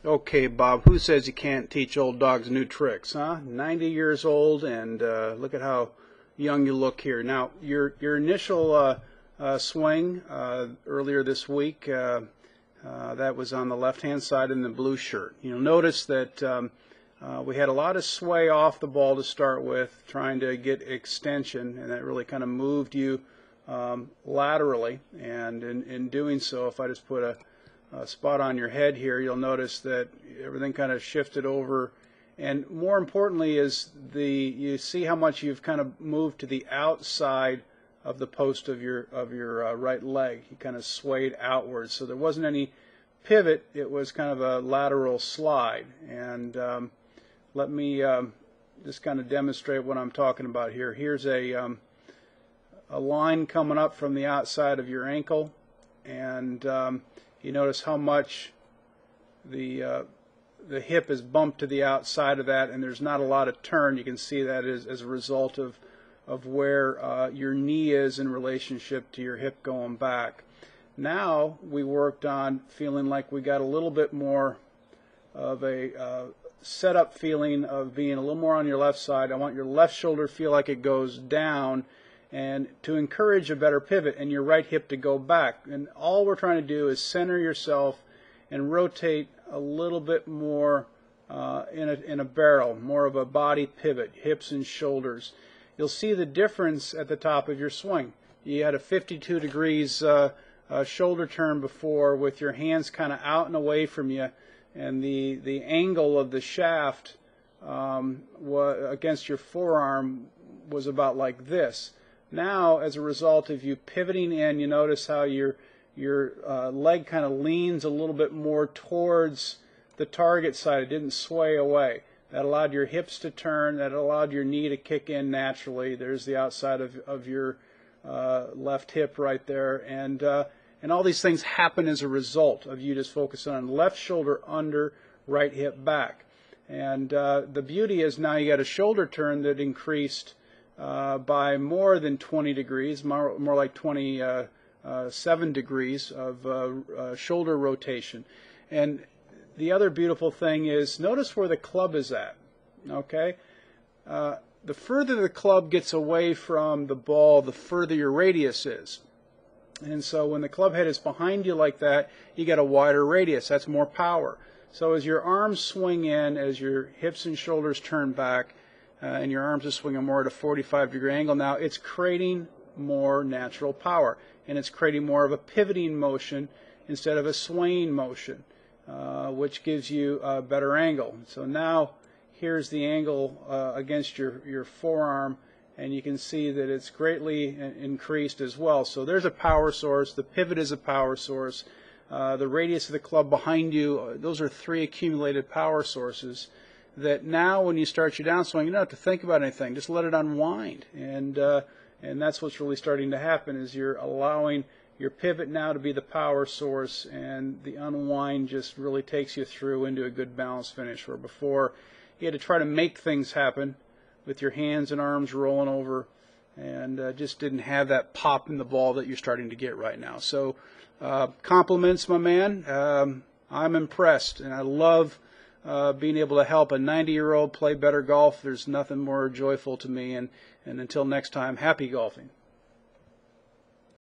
Okay, Bob, who says you can't teach old dogs new tricks, huh? 90 years old, and look at how young you look here. Now, your initial swing earlier this week, that was on the left-hand side in the blue shirt. You'll notice that we had a lot of sway off the ball to start with, trying to get extension, and that really kind of moved you laterally. And in doing so, if I just put a spot on your head here, you'll notice that everything kind of shifted over, and more importantly is you see how much you've kind of moved to the outside of the post of your right leg. You kind of swayed outwards, so there wasn't any pivot. It was kind of a lateral slide. And let me just kind of demonstrate what I'm talking about here. Here's a line coming up from the outside of your ankle, and you notice how much the hip is bumped to the outside of that, and there's not a lot of turn. You can see that as a result of where your knee is in relationship to your hip going back. Now we worked on feeling like we got a little bit more of a setup feeling of being a little more on your left side. I want your left shoulder to feel like it goes down, and to encourage a better pivot, and your right hip to go back. And all we're trying to do is center yourself and rotate a little bit more in a barrel, more of a body pivot, hips and shoulders. You'll see the difference at the top of your swing. You had a 52 degrees shoulder turn before, with your hands kind of out and away from you, and the angle of the shaft against your forearm was about like this. Now, as a result of you pivoting in, you notice how your leg kind of leans a little bit more towards the target side. It didn't sway away. That allowed your hips to turn. That allowed your knee to kick in naturally. There's the outside of your left hip right there. And all these things happen as a result of you just focusing on left shoulder under, right hip back. And the beauty is now you got a shoulder turn that increased by more than 20 degrees, more like 27 degrees of shoulder rotation. And the other beautiful thing is, notice where the club is at. Okay, the further the club gets away from the ball, the further your radius is. And so when the club head is behind you like that, you get a wider radius. That's more power. So as your arms swing in, as your hips and shoulders turn back, and your arms are swinging more at a 45-degree angle, now it's creating more natural power, and it's creating more of a pivoting motion instead of a swaying motion, which gives you a better angle. So now here's the angle against your forearm, and you can see that it's greatly increased as well. So there's a power source. The pivot is a power source. The radius of the club behind you, those are three accumulated power sources that now when you start your downswing, you don't have to think about anything. Just let it unwind. And that's what's really starting to happen, is you're allowing your pivot now to be the power source, and the unwind just really takes you through into a good balanced finish, where before you had to try to make things happen with your hands and arms rolling over, and just didn't have that pop in the ball that you're starting to get right now. So compliments, my man. I'm impressed, and I love being able to help a 90-year-old play better golf. There's nothing more joyful to me. And until next time, happy golfing.